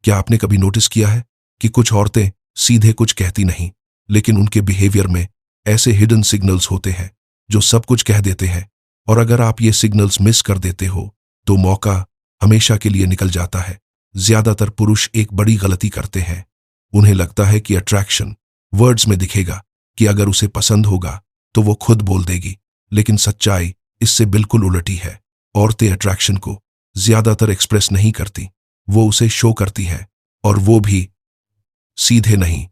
क्या आपने कभी नोटिस किया है कि कुछ औरतें सीधे कुछ कहती नहीं, लेकिन उनके बिहेवियर में ऐसे हिडन सिग्नल्स होते हैं जो सब कुछ कह देते हैं, और अगर आप ये सिग्नल्स मिस कर देते हो तो मौका हमेशा के लिए निकल जाता है। ज्यादातर पुरुष एक बड़ी गलती करते हैं। उन्हें लगता है कि अट्रैक्शन वर्ड्स में दिखेगा, कि अगर उसे पसंद होगा तो वो खुद बोल देगी, लेकिन सच्चाई इससे बिल्कुल उलटी है। औरतें अट्रैक्शन को ज्यादातर एक्सप्रेस नहीं करती, वो उसे शो करती है, और वो भी सीधे नहीं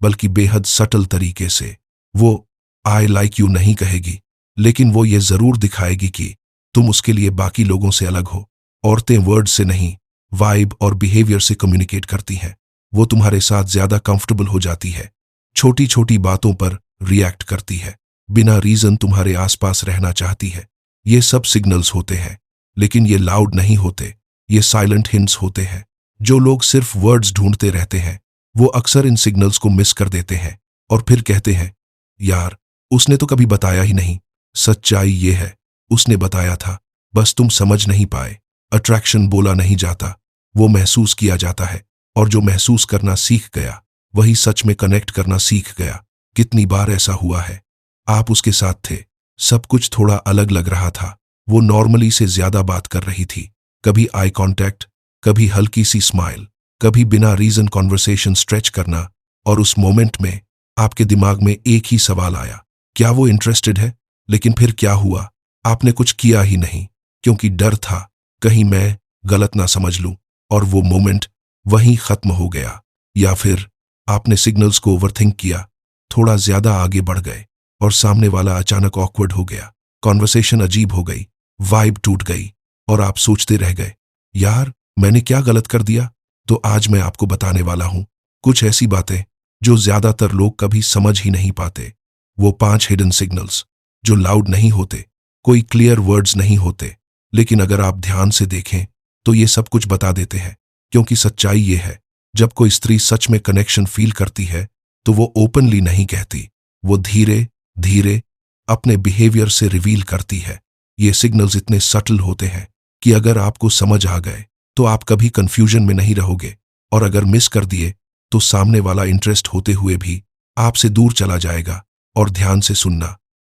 बल्कि बेहद सटल तरीके से। वो आई लाइक यू नहीं कहेगी, लेकिन वो ये जरूर दिखाएगी कि तुम उसके लिए बाकी लोगों से अलग हो। औरतें वर्ड से नहीं, वाइब और बिहेवियर से कम्युनिकेट करती हैं। वो तुम्हारे साथ ज्यादा कंफर्टेबल हो जाती है, छोटी छोटी बातों पर रिएक्ट करती है, बिना रीजन तुम्हारे आसपास रहना चाहती है। ये सब सिग्नल्स होते हैं, लेकिन ये लाउड नहीं होते, ये साइलेंट हिंट्स होते हैं। जो लोग सिर्फ वर्ड्स ढूंढते रहते हैं वो अक्सर इन सिग्नल्स को मिस कर देते हैं और फिर कहते हैं, यार उसने तो कभी बताया ही नहीं। सच्चाई ये है, उसने बताया था, बस तुम समझ नहीं पाए। अट्रैक्शन बोला नहीं जाता, वो महसूस किया जाता है, और जो महसूस करना सीख गया वही सच में कनेक्ट करना सीख गया। कितनी बार ऐसा हुआ है, आप उसके साथ थे, सब कुछ थोड़ा अलग लग रहा था, वो नॉर्मली से ज्यादा बात कर रही थी, कभी आई कांटेक्ट, कभी हल्की सी स्माइल, कभी बिना रीजन कॉन्वर्सेशन स्ट्रेच करना, और उस मोमेंट में आपके दिमाग में एक ही सवाल आया, क्या वो इंटरेस्टेड है? लेकिन फिर क्या हुआ? आपने कुछ किया ही नहीं, क्योंकि डर था कहीं मैं गलत ना समझ लूं, और वो मोमेंट वहीं खत्म हो गया। या फिर आपने सिग्नल्स को ओवरथिंक किया, थोड़ा ज्यादा आगे बढ़ गए, और सामने वाला अचानक ऑकवर्ड हो गया, कॉन्वर्सेशन अजीब हो गई, वाइब टूट गई, और आप सोचते रह गए, यार मैंने क्या गलत कर दिया? तो आज मैं आपको बताने वाला हूं कुछ ऐसी बातें जो ज्यादातर लोग कभी समझ ही नहीं पाते। वो 5 हिडन सिग्नल्स जो लाउड नहीं होते, कोई क्लियर वर्ड्स नहीं होते, लेकिन अगर आप ध्यान से देखें तो ये सब कुछ बता देते हैं। क्योंकि सच्चाई ये है, जब कोई स्त्री सच में कनेक्शन फील करती है तो वो ओपनली नहीं कहती, वो धीरे धीरे अपने बिहेवियर से रिवील करती है। ये सिग्नल्स इतने सटल होते हैं कि अगर आपको समझ आ गए तो आप कभी कंफ्यूजन में नहीं रहोगे, और अगर मिस कर दिए तो सामने वाला इंटरेस्ट होते हुए भी आपसे दूर चला जाएगा। और ध्यान से सुनना,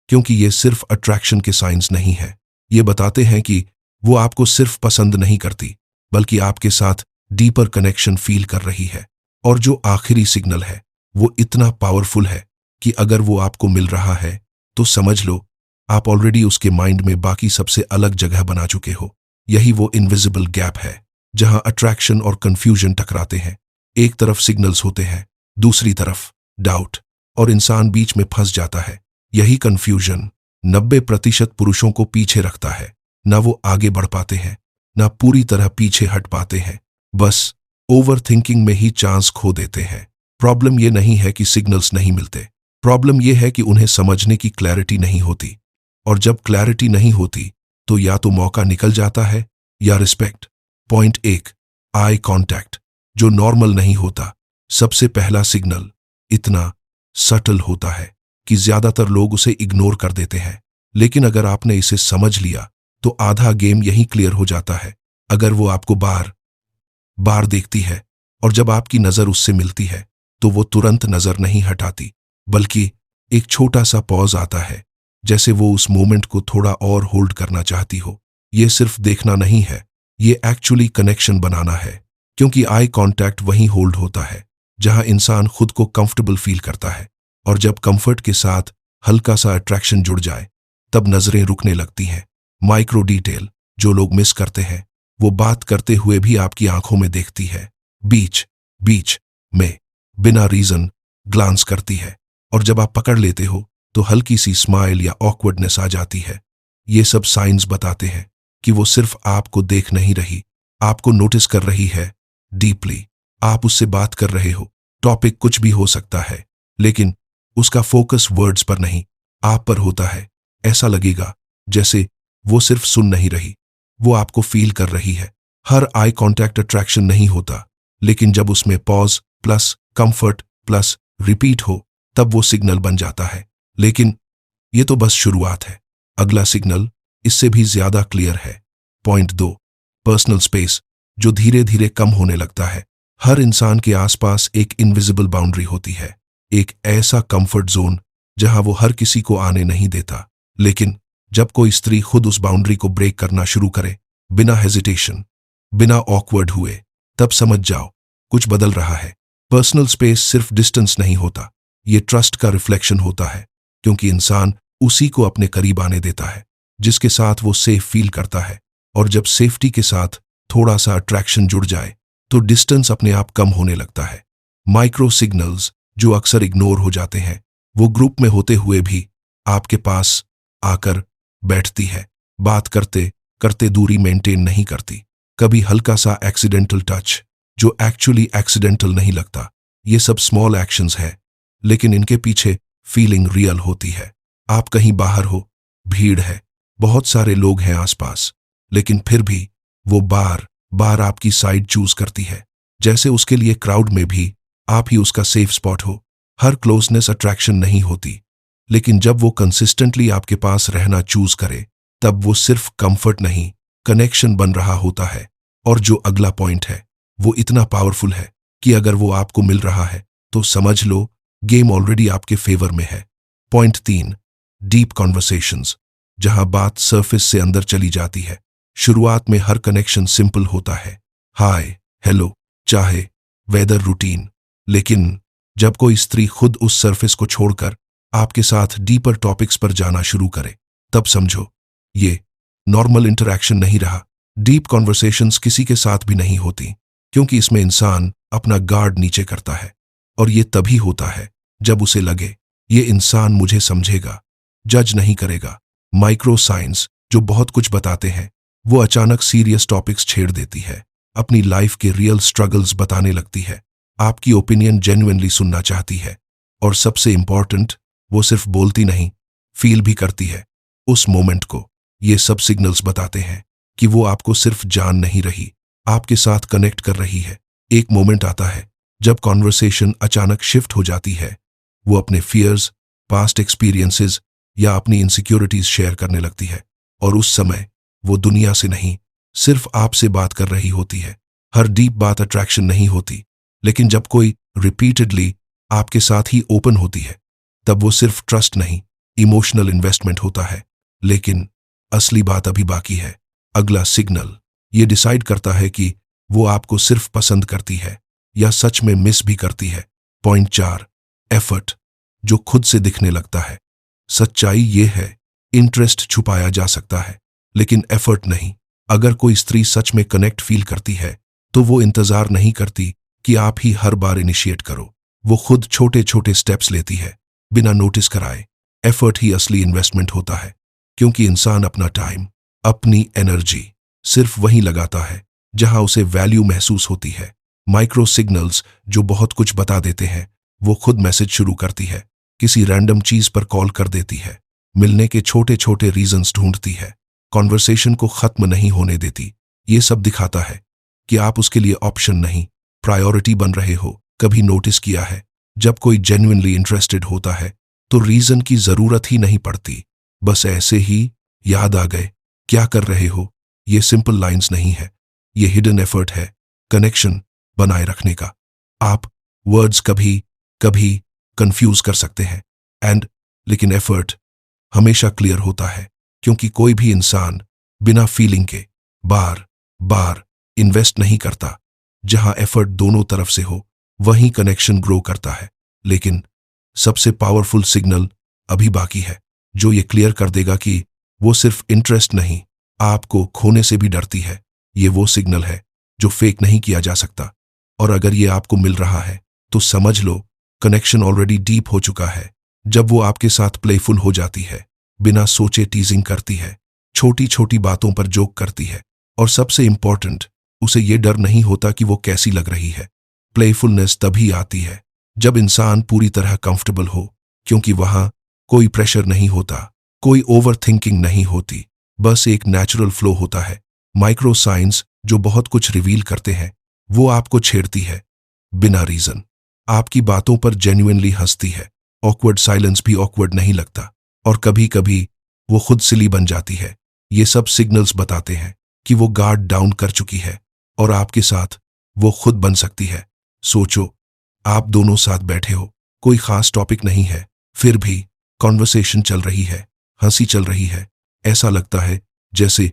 क्योंकि ये सिर्फ अट्रैक्शन के साइंस नहीं है, ये बताते हैं कि वो आपको सिर्फ पसंद नहीं करती, बल्कि आपके साथ डीपर कनेक्शन फील कर रही है। और जो आखिरी सिग्नल है वो इतना पावरफुल है कि अगर वो आपको मिल रहा है तो समझ लो आप ऑलरेडी उसके माइंड में बाकी सबसे अलग जगह बना चुके हो। यही वो इनविजिबल गैप है जहां अट्रैक्शन और कंफ्यूजन टकराते हैं। एक तरफ सिग्नल्स होते हैं, दूसरी तरफ डाउट, और इंसान बीच में फंस जाता है। यही कंफ्यूजन 90% पुरुषों को पीछे रखता है। ना वो आगे बढ़ पाते हैं, ना पूरी तरह पीछे हट पाते हैं, बस ओवर थिंकिंग में ही चांस खो देते हैं। प्रॉब्लम ये नहीं है कि सिग्नल्स नहीं मिलते, प्रॉब्लम ये है कि उन्हें समझने की क्लैरिटी नहीं होती, और जब क्लैरिटी नहीं होती तो या तो मौका निकल जाता है या रिस्पेक्ट। पॉइंट 1, आई कांटेक्ट, जो नॉर्मल नहीं होता। सबसे पहला सिग्नल इतना सटल होता है कि ज्यादातर लोग उसे इग्नोर कर देते हैं, लेकिन अगर आपने इसे समझ लिया तो आधा गेम यही क्लियर हो जाता है। अगर वो आपको बार बार देखती है और जब आपकी नजर उससे मिलती है तो वो तुरंत नजर नहीं हटाती, बल्कि एक छोटा सा पॉज आता है, जैसे वो उस मोमेंट को थोड़ा और होल्ड करना चाहती हो। ये सिर्फ देखना नहीं है, ये एक्चुअली कनेक्शन बनाना है, क्योंकि आई कांटेक्ट वहीं होल्ड होता है जहां इंसान खुद को कंफर्टेबल फील करता है, और जब कंफर्ट के साथ हल्का सा अट्रैक्शन जुड़ जाए तब नजरें रुकने लगती हैं। माइक्रो डिटेल जो लोग मिस करते हैं, वो बात करते हुए भी आपकी आंखों में देखती है, बीच बीच में बिना रीजन ग्लांस करती है, और जब आप पकड़ लेते हो तो हल्की सी स्माइल या ऑकवर्डनेस आ जाती है। ये सब साइंस बताते हैं कि वो सिर्फ आपको देख नहीं रही, आपको नोटिस कर रही है डीपली। आप उससे बात कर रहे हो, टॉपिक कुछ भी हो सकता है, लेकिन उसका फोकस वर्ड्स पर नहीं, आप पर होता है। ऐसा लगेगा जैसे वो सिर्फ सुन नहीं रही, वो आपको फील कर रही है। हर आई कांटेक्ट अट्रैक्शन नहीं होता, लेकिन जब उसमें pause plus comfort plus repeat हो तब वो सिग्नल बन जाता है। लेकिन ये तो बस शुरुआत है, अगला सिग्नल इससे भी ज्यादा क्लियर है। पॉइंट 2, पर्सनल स्पेस, जो धीरे धीरे कम होने लगता है। हर इंसान के आसपास एक इनविजिबल बाउंड्री होती है, एक ऐसा कंफर्ट जोन जहां वो हर किसी को आने नहीं देता। लेकिन जब कोई स्त्री खुद उस बाउंड्री को ब्रेक करना शुरू करे, बिना हेजिटेशन, बिना ऑकवर्ड हुए, तब समझ जाओ कुछ बदल रहा है। पर्सनल स्पेस सिर्फ डिस्टेंस नहीं होता, ये ट्रस्ट का रिफ्लेक्शन होता है, क्योंकि इंसान उसी को अपने करीब आने देता है जिसके साथ वो सेफ फील करता है। और जब सेफ्टी के साथ थोड़ा सा अट्रैक्शन जुड़ जाए तो डिस्टेंस अपने आप कम होने लगता है। माइक्रो सिग्नल्स जो अक्सर इग्नोर हो जाते हैं, वो ग्रुप में होते हुए भी आपके पास आकर बैठती है, बात करते करते दूरी मेंटेन नहीं करती। कभी हल्का सा एक्सीडेंटल टच जो एक्चुअली एक्सीडेंटल नहीं लगता। ये सब स्मॉल एक्शंस है, लेकिन इनके पीछे फीलिंग रियल होती है। आप कहीं बाहर हो, भीड़ है, बहुत सारे लोग हैं आसपास, लेकिन फिर भी वो बार बार आपकी साइड चूज करती है, जैसे उसके लिए क्राउड में भी आप ही उसका सेफ स्पॉट हो। हर क्लोजनेस अट्रैक्शन नहीं होती, लेकिन जब वो कंसिस्टेंटली आपके पास रहना चूज करे, तब वो सिर्फ कंफर्ट नहीं, कनेक्शन बन रहा होता है। और जो अगला पॉइंट है वो इतना पावरफुल है कि अगर वो आपको मिल रहा है तो समझ लो गेम ऑलरेडी आपके फेवर में है। पॉइंट 3, डीप कॉन्वर्सेशंस, जहां बात सरफेस से अंदर चली जाती है। शुरुआत में हर कनेक्शन सिंपल होता है, हाय, हेलो, चाहे वेदर, रूटीन। लेकिन जब कोई स्त्री खुद उस सरफेस को छोड़कर आपके साथ डीपर टॉपिक्स पर जाना शुरू करे, तब समझो ये नॉर्मल इंटरैक्शन नहीं रहा। डीप कॉन्वर्सेशंस किसी के साथ भी नहीं होती, क्योंकि इसमें इंसान अपना गार्ड नीचे करता है। और ये तभी होता है जब उसे लगे ये इंसान मुझे समझेगा, जज नहीं करेगा। माइक्रो साइंस जो बहुत कुछ बताते हैं, वो अचानक सीरियस टॉपिक्स छेड़ देती है, अपनी लाइफ के रियल स्ट्रगल्स बताने लगती है, आपकी ओपिनियन जेन्युइनली सुनना चाहती है। और सबसे इंपॉर्टेंट, वो सिर्फ बोलती नहीं, फील भी करती है उस मोमेंट को। ये सब सिग्नल्स बताते हैं कि वो आपको सिर्फ जान नहीं रही, आपके साथ कनेक्ट कर रही है। एक मोमेंट आता है जब कॉन्वर्सेशन अचानक शिफ्ट हो जाती है, वो अपने फियर्स, पास्ट एक्सपीरियंसेस या अपनी इनसिक्योरिटीज शेयर करने लगती है। और उस समय वो दुनिया से नहीं, सिर्फ आपसे बात कर रही होती है। हर डीप बात अट्रैक्शन नहीं होती, लेकिन जब कोई रिपीटेडली आपके साथ ही ओपन होती है, तब वो सिर्फ ट्रस्ट नहीं, इमोशनल इन्वेस्टमेंट होता है। लेकिन असली बात अभी बाकी है। अगला सिग्नल ये डिसाइड करता है कि वो आपको सिर्फ पसंद करती है या सच में मिस भी करती है। पॉइंट 4, एफर्ट जो खुद से दिखने लगता है। सच्चाई ये है, इंटरेस्ट छुपाया जा सकता है, लेकिन एफर्ट नहीं। अगर कोई स्त्री सच में कनेक्ट फील करती है, तो वो इंतजार नहीं करती कि आप ही हर बार इनिशिएट करो। वो खुद छोटे छोटे स्टेप्स लेती है, बिना नोटिस कराए। एफर्ट ही असली इन्वेस्टमेंट होता है, क्योंकि इंसान अपना टाइम, अपनी एनर्जी सिर्फ वहीं लगाता है जहां उसे वैल्यू महसूस होती है। माइक्रो सिग्नल्स जो बहुत कुछ बता देते हैं, वो खुद मैसेज शुरू करती है, किसी रैंडम चीज पर कॉल कर देती है, मिलने के छोटे छोटे रीजंस ढूंढती है, कॉन्वर्सेशन को खत्म नहीं होने देती। ये सब दिखाता है कि आप उसके लिए ऑप्शन नहीं, प्रायोरिटी बन रहे हो। कभी नोटिस किया है, जब कोई जेन्युइनली इंटरेस्टेड होता है तो रीजन की जरूरत ही नहीं पड़ती, बस ऐसे ही याद आ गए, क्या कर रहे हो। ये सिंपल लाइंस नहीं है, ये हिडन एफर्ट है कनेक्शन बनाए रखने का। आप वर्ड्स कभी कभी कंफ्यूज कर सकते हैं लेकिन एफर्ट हमेशा क्लियर होता है, क्योंकि कोई भी इंसान बिना फीलिंग के बार बार इन्वेस्ट नहीं करता। जहां एफर्ट दोनों तरफ से हो, वहीं कनेक्शन ग्रो करता है। लेकिन सबसे पावरफुल सिग्नल अभी बाकी है, जो ये क्लियर कर देगा कि वो सिर्फ इंटरेस्ट नहीं, आपको खोने से भी डरती है। ये वो सिग्नल है जो फेक नहीं किया जा सकता। और अगर ये आपको मिल रहा है, तो समझ लो कनेक्शन ऑलरेडी डीप हो चुका है। जब वो आपके साथ प्लेफुल हो जाती है, बिना सोचे टीजिंग करती है, छोटी छोटी बातों पर जोक करती है, और सबसे इंपॉर्टेंट, उसे ये डर नहीं होता कि वो कैसी लग रही है। प्लेफुलनेस तभी आती है जब इंसान पूरी तरह कंफर्टेबल हो, क्योंकि वहां कोई प्रेशर नहीं होता, कोई ओवर थिंकिंग नहीं होती, बस एक नेचुरल फ्लो होता है। माइक्रो साइंस जो बहुत कुछ रिवील करते हैं, वो आपको छेड़ती है बिना रीजन, आपकी बातों पर जेन्युइनली हंसती है। ऑकवर्ड साइलेंस भी ऑकवर्ड नहीं लगता, और कभी कभी वो खुद सिली बन जाती है। ये सब सिग्नल्स बताते हैं कि वो गार्ड डाउन कर चुकी है और आपके साथ वो खुद बन सकती है। सोचो, आप दोनों साथ बैठे हो, कोई खास टॉपिक नहीं है, फिर भी कॉन्वर्सेशन चल रही है, हंसी चल रही है। ऐसा लगता है जैसे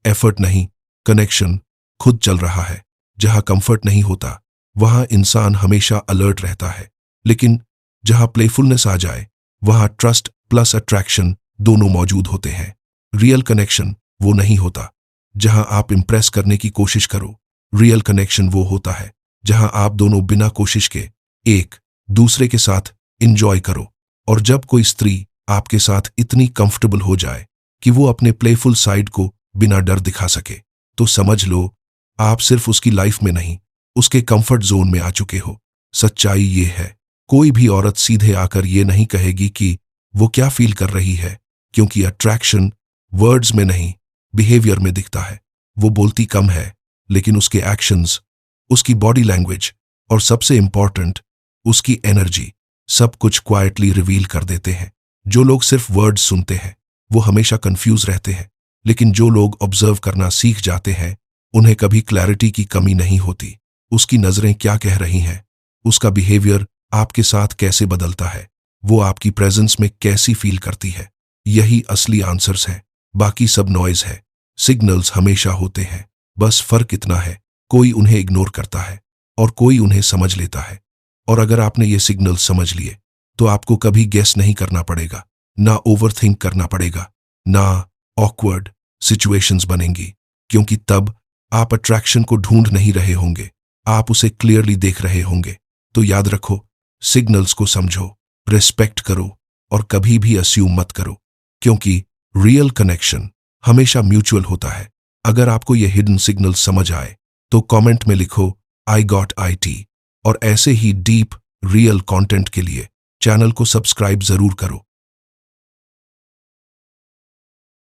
एफर्ट नहीं, कनेक्शन खुद चल रहा है। जहां कंफर्ट नहीं होता वहां इंसान हमेशा अलर्ट रहता है, लेकिन जहां प्लेफुलनेस आ जाए वहां ट्रस्ट प्लस अट्रैक्शन दोनों मौजूद होते हैं। रियल कनेक्शन वो नहीं होता जहां आप इंप्रेस करने की कोशिश करो। रियल कनेक्शन वो होता है जहां आप दोनों बिना कोशिश के एक दूसरे के साथ इंजॉय करो। और जब कोई स्त्री आपके साथ इतनी कंफर्टेबल हो जाए कि वो अपने प्लेफुल साइड को बिना डर दिखा सके, तो समझ लो आप सिर्फ उसकी लाइफ में नहीं, उसके कंफर्ट जोन में आ चुके हो। सच्चाई ये है, कोई भी औरत सीधे आकर ये नहीं कहेगी कि वो क्या फील कर रही है, क्योंकि अट्रैक्शन वर्ड्स में नहीं, बिहेवियर में दिखता है। वो बोलती कम है, लेकिन उसके एक्शंस, उसकी बॉडी लैंग्वेज और सबसे इंपॉर्टेंट उसकी एनर्जी सब कुछ क्वाइटली रिवील कर देते हैं। जो लोग सिर्फ वर्ड्स सुनते हैं वो हमेशा कंफ्यूज रहते हैं, लेकिन जो लोग ऑब्जर्व करना सीख जाते हैं उन्हें कभी क्लैरिटी की कमी नहीं होती। उसकी नजरें क्या कह रही हैं, उसका बिहेवियर आपके साथ कैसे बदलता है, वो आपकी प्रेजेंस में कैसी फील करती है, यही असली आंसर्स हैं। बाकी सब नॉइज है। सिग्नल्स हमेशा होते हैं, बस फर्क इतना है कोई उन्हें इग्नोर करता है और कोई उन्हें समझ लेता है। और अगर आपने ये सिग्नल समझ लिए तो आपको कभी गेस नहीं करना पड़ेगा, ना ओवरथिंक करना पड़ेगा, ना ऑकवर्ड सिचुएशंस बनेंगी, क्योंकि तब आप अट्रैक्शन को ढूंढ नहीं रहे होंगे, आप उसे क्लियरली देख रहे होंगे। तो याद रखो, सिग्नल्स को समझो, रिस्पेक्ट करो और कभी भी अस्यूम मत करो, क्योंकि रियल कनेक्शन हमेशा म्यूचुअल होता है। अगर आपको ये हिडन सिग्नल समझ आए तो कमेंट में लिखो आई गॉट IT। और ऐसे ही डीप रियल कंटेंट के लिए चैनल को सब्सक्राइब जरूर करो।